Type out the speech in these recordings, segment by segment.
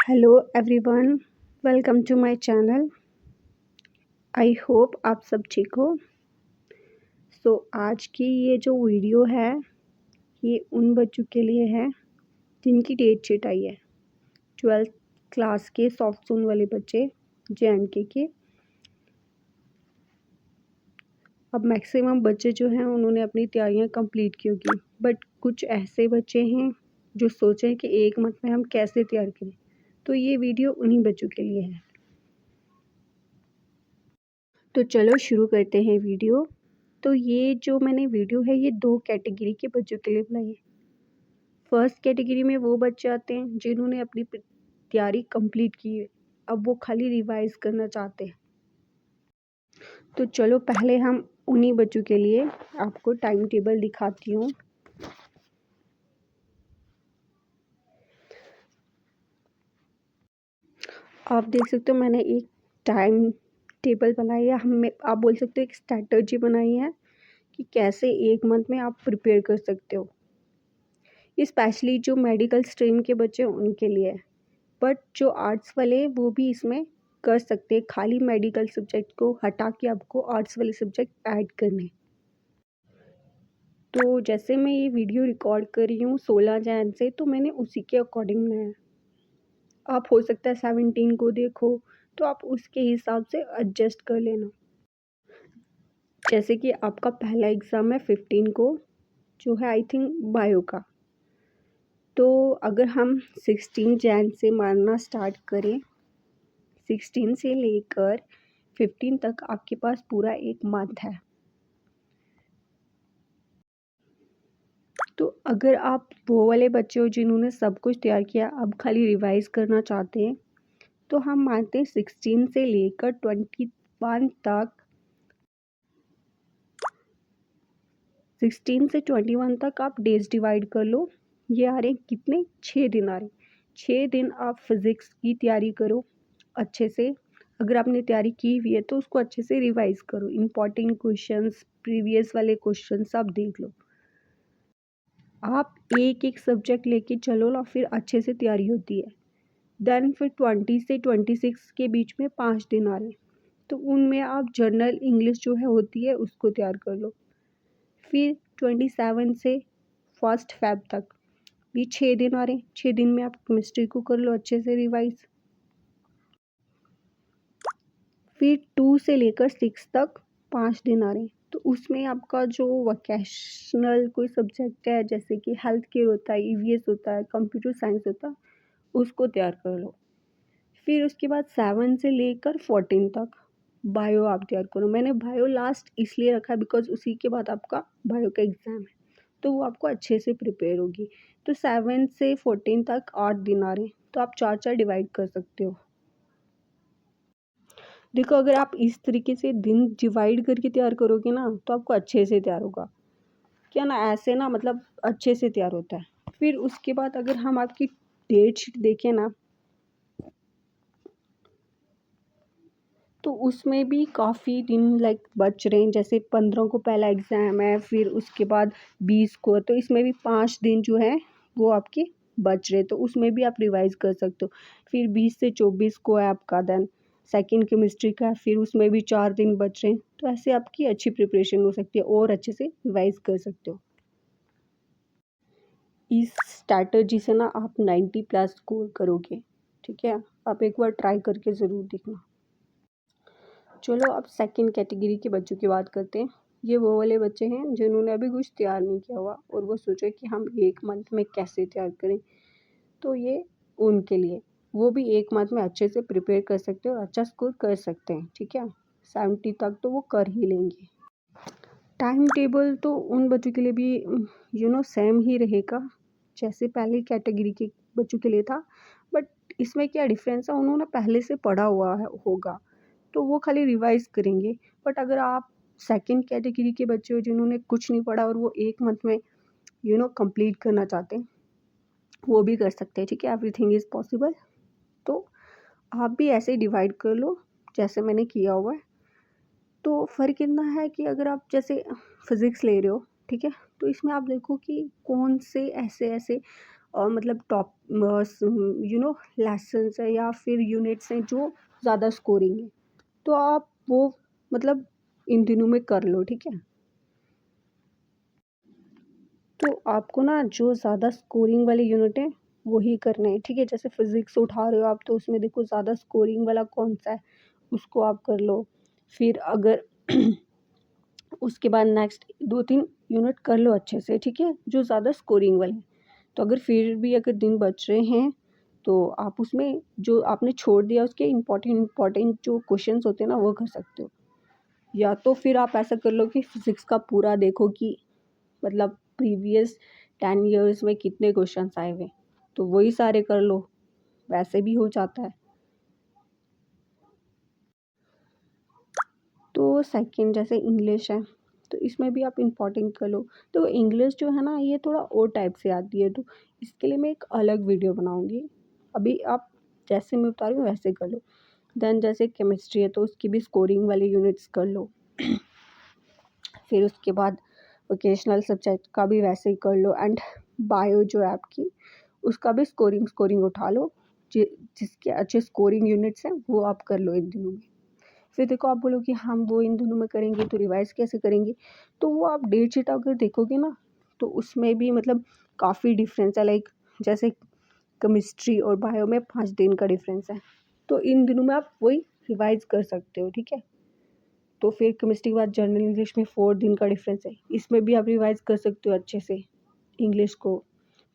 Hello everyone, welcome to my channel. I hope आप सब ठीक हो। आज की ये जो वीडियो है ये उन बच्चों के लिए है जिनकी डेट शीट आई है। 12th क्लास के सॉफ्ट जोन वाले बच्चे JNK के। अब मैक्सिमम बच्चे जो हैं उन्होंने अपनी तैयारियां कंप्लीट की होगी, बट कुछ ऐसे बच्चे हैं जो सोचें कि एक मंथ में हम कैसे तैयार करें। तो ये वीडियो उन्हीं बच्चों के लिए है। तो चलो शुरू करते हैं वीडियो। तो ये जो मैंने वीडियो है ये 2 कैटेगरी के बच्चों के लिए बनाई है। फर्स्ट कैटेगरी में वो बच्चे आते हैं जिन्होंने अपनी तैयारी कंप्लीट की है, अब वो खाली रिवाइज करना चाहते हैं। तो चलो पहले हम उन्हीं बच्चों के लिए आपको टाइम टेबल दिखाती हूँ। आप देख सकते हो मैंने एक टाइम टेबल बनाई है, हमें आप बोल सकते हो एक स्ट्रैटेजी बनाई है कि कैसे एक मंथ में आप प्रिपेयर कर सकते हो। स्पेशली जो मेडिकल स्ट्रीम के बच्चे हैं उनके लिए है, बट जो आर्ट्स वाले वो भी इसमें कर सकते हैं। खाली मेडिकल सब्जेक्ट को हटा के आपको आर्ट्स वाले सब्जेक्ट ऐड करने। तो जैसे मैं ये वीडियो रिकॉर्ड कर रही हूँ 16 जैन से, तो मैंने उसी के अकॉर्डिंग बनाया। आप हो सकता है 17 को देखो, तो आप उसके हिसाब से एडजस्ट कर लेना। जैसे कि आपका पहला एग्ज़ाम है 15 को, जो है आई थिंक बायो का। तो अगर हम 16 जैन से मारना स्टार्ट करें, 16 से लेकर 15 तक आपके पास पूरा एक मंथ है। तो अगर आप वो वाले बच्चे हो जिन्होंने सब कुछ तैयार किया, अब खाली रिवाइज करना चाहते हैं, तो हम मानते हैं 16 से लेकर 21 तक। 16 से 21 तक आप डेज डिवाइड कर लो। ये आ रहे हैं कितने, 6 दिन आ रहे हैं। 6 दिन आप फिज़िक्स की तैयारी करो अच्छे से। अगर आपने तैयारी की हुई है तो उसको अच्छे से रिवाइज करो। इम्पॉर्टेंट क्वेश्चंस, प्रीवियस वाले क्वेश्चंस आप देख लो। आप एक एक सब्जेक्ट लेके चलो ना, फिर अच्छे से तैयारी होती है। देन फिर 20 से 26 के बीच में 5 दिन आ रहे हैं, तो उनमें आप जर्नल इंग्लिश जो है होती है उसको तैयार कर लो। फिर 27 से 1 फ़रवरी तक भी 6 दिन आ रहे हैं। 6 दिन में आप केमिस्ट्री को कर लो अच्छे से रिवाइज। फिर 2 से लेकर 6 तक 5 दिन आ रहे हैं, तो उसमें आपका जो वोकेशनल कोई सब्जेक्ट है, जैसे कि हेल्थ केयर होता है, EVS होता है, कंप्यूटर साइंस होता है, उसको तैयार कर लो। फिर उसके बाद 7 से लेकर 14 तक बायो आप तैयार करो। मैंने बायो लास्ट इसलिए रखा है बिकॉज उसी के बाद आपका बायो का एग्ज़ाम है, तो वो आपको अच्छे से प्रिपेयर होगी। तो 7 से 14 तक 8 दिन आ रहे हैं, तो आप 4-4 डिवाइड कर सकते हो। देखो अगर आप इस तरीके से दिन डिवाइड करके तैयार करोगे ना, तो आपको अच्छे से तैयार होगा। क्या ना, ऐसे ना मतलब अच्छे से तैयार होता है। फिर उसके बाद अगर हम आपकी डेट शीट देखें ना, तो उसमें भी काफ़ी दिन बच रहे हैं। जैसे 15 को पहला एग्ज़ाम है, फिर उसके बाद 20 को, तो इसमें भी 5 दिन जो है वो आपके बच रहे, तो उसमें भी आप रिवाइज़ कर सकते हो। फिर 20 से 24 को है आपका देन सेकंड केमिस्ट्री का, फिर उसमें भी 4 दिन बच रहे हैं। तो ऐसे आपकी अच्छी प्रिपरेशन हो सकती है और अच्छे से रिवाइज़ कर सकते हो। इस स्ट्रैटेजी से ना आप 90+ स्कोर करोगे, ठीक है? आप एक बार ट्राई करके ज़रूर देखना। चलो अब सेकंड कैटेगरी के बच्चों की बात करते हैं। ये वो वाले बच्चे हैं जिन्होंने अभी कुछ तैयार नहीं किया हुआ और वो सोचे कि हम एक मंथ में कैसे तैयार करें। तो ये उनके लिए, वो भी एक मंथ में अच्छे से प्रिपेयर कर सकते हैं और अच्छा स्कोर कर सकते हैं, ठीक है? 70 तक तो वो कर ही लेंगे। टाइम टेबल तो उन बच्चों के लिए भी सेम ही रहेगा जैसे पहली कैटेगरी के बच्चों के लिए था, बट इसमें क्या डिफरेंस है, उन्होंने पहले से पढ़ा हुआ होगा, तो वो खाली रिवाइज़ करेंगे। बट अगर आप सेकंड कैटेगरी के बच्चे हो जिन्होंने कुछ नहीं पढ़ा और वो एक मंथ में कंप्लीट करना चाहते हैं, वो भी कर सकते हैं, ठीक है? Everything is possible. तो आप भी ऐसे डिवाइड कर लो जैसे मैंने किया हुआ है। तो फ़र्क इतना है कि अगर आप जैसे फिज़िक्स ले रहे हो, ठीक है? तो इसमें आप देखो कि कौन से ऐसे-ऐसे मतलब टॉप लेसन्स है या फिर यूनिट्स हैं जो ज़्यादा स्कोरिंग है, तो आप वो मतलब इन दिनों में कर लो, ठीक है। तो आपको ना जो ज़्यादा स्कोरिंग वाले यूनिट है वही करने हैं, ठीक है। जैसे फिजिक्स उठा रहे हो आप, तो उसमें देखो ज़्यादा स्कोरिंग वाला कौन सा है, उसको आप कर लो। फिर अगर उसके बाद नेक्स्ट 2-3 यूनिट कर लो अच्छे से, ठीक है, जो ज़्यादा स्कोरिंग वाले हैं। तो अगर फिर भी अगर दिन बच रहे हैं, तो आप उसमें जो आपने छोड़ दिया उसके इम्पोर्टेंट जो क्वेश्चंस होते हैं ना वो कर सकते हो। या तो फिर आप ऐसा कर लो कि फिजिक्स का पूरा देखो कि मतलब प्रीवियस 10 ईयर्स में कितने क्वेश्चंस आए हुए, तो वही सारे कर लो, वैसे भी हो जाता है। तो सेकंड जैसे इंग्लिश है, तो इसमें भी आप इम्पोर्टेंट कर लो। तो इंग्लिश जो है ना ये थोड़ा और टाइप से आती है, तो इसके लिए मैं एक अलग वीडियो बनाऊँगी। अभी आप जैसे मैं बता रही हूँ वैसे कर लो। देन जैसे केमिस्ट्री है, तो उसकी भी स्कोरिंग वाले यूनिट्स कर लो। फिर उसके बाद वोकेशनल सब्जेक्ट का भी वैसे ही कर लो। एंड बायो जो है आपकी, उसका भी स्कोरिंग उठा लो। जिसके अच्छे स्कोरिंग यूनिट्स हैं वो आप कर लो इन दिनों में। फिर देखो आप बोलो कि हम वो इन दिनों में करेंगे तो रिवाइज कैसे करेंगे, तो वो आप डेट शीट अगर देखोगे ना, तो उसमें भी मतलब काफ़ी डिफरेंस है। लाइक जैसे केमिस्ट्री और बायो में 5 दिन का डिफरेंस है, तो इन दिनों में आप वही रिवाइज कर सकते हो, ठीक है। तो फिर केमिस्ट्री के बाद जनरल इंग्लिश में 4 दिन का डिफरेंस है, इसमें भी आप रिवाइज कर सकते हो अच्छे से इंग्लिश को।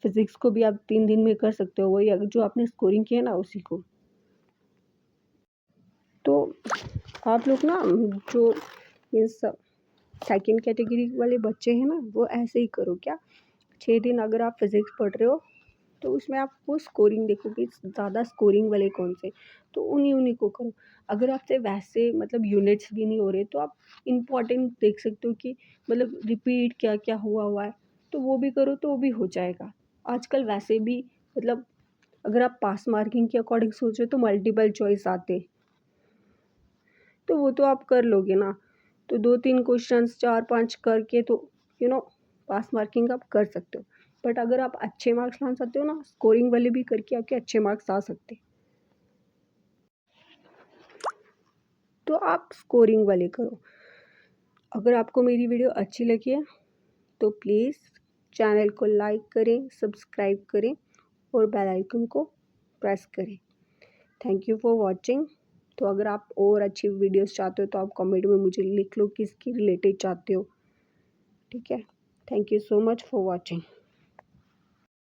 फिजिक्स को भी आप 3 दिन में कर सकते हो, वही जो आपने स्कोरिंग किया ना उसी को। तो आप लोग ना जो मीन्स सेकंड कैटेगरी वाले बच्चे हैं ना, वो ऐसे ही करो क्या, 6 दिन अगर आप फिजिक्स पढ़ रहे हो, तो उसमें आप वो स्कोरिंग देखो कि ज़्यादा स्कोरिंग वाले कौन से, तो उन्हीं को करो। अगर आपसे वैसे मतलब यूनिट्स भी नहीं हो रहे, तो आप इम्पोर्टेंट देख सकते हो कि मतलब रिपीट क्या क्या हुआ है, तो वो भी करो, तो वो भी हो जाएगा। आजकल वैसे भी मतलब अगर आप पास मार्किंग के अकॉर्डिंग सोच रहे हो तो मल्टीपल चॉइस आते, तो वो तो आप कर लोगे ना। तो 2-3 क्वेश्चंस 4-5 करके तो पास मार्किंग आप कर सकते हो। बट अगर आप अच्छे मार्क्स ला सकते हो ना, स्कोरिंग वाले भी करके आपके अच्छे मार्क्स आ सकते, तो आप स्कोरिंग वाले करो। अगर आपको मेरी वीडियो अच्छी लगी है तो प्लीज़ चैनल को लाइक करें, सब्सक्राइब करें और बेल आइकन को प्रेस करें। Thank you for watching. तो अगर आप और अच्छी वीडियोस चाहते हो तो आप कमेंट में मुझे लिख लो किसकी रिलेटेड चाहते हो, ठीक है। Thank you so much for watching.